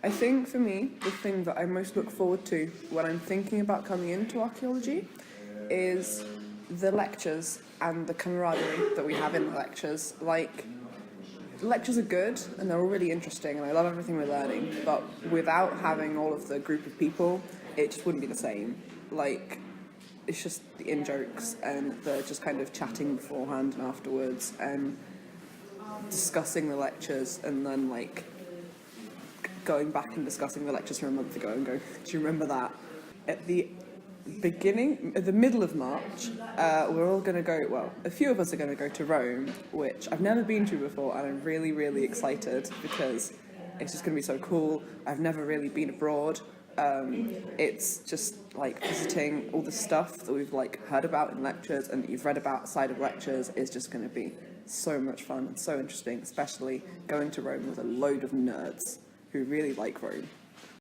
I think for me, the thing that I most look forward to when I'm thinking about coming into archaeology is the lectures and the camaraderie that we have in the lectures. Like, the lectures are good and they're all really interesting and I love everything we're learning, but without having all of the group of people, it just wouldn't be the same. Like, it's just the in-jokes and the just kind of chatting beforehand and afterwards and discussing the lectures and then like going back and discussing the lectures from a month ago and go, do you remember that? At the middle of March, we're all going to go, well, a few of us are going to go to Rome, which I've never been to before, and I'm really, really excited because it's just going to be so cool. I've never really been abroad. It's just like visiting all the stuff that we've like heard about in lectures and that you've read about outside of lectures is just going to be so much fun and so interesting, especially going to Rome with a load of nerds who really like Rome.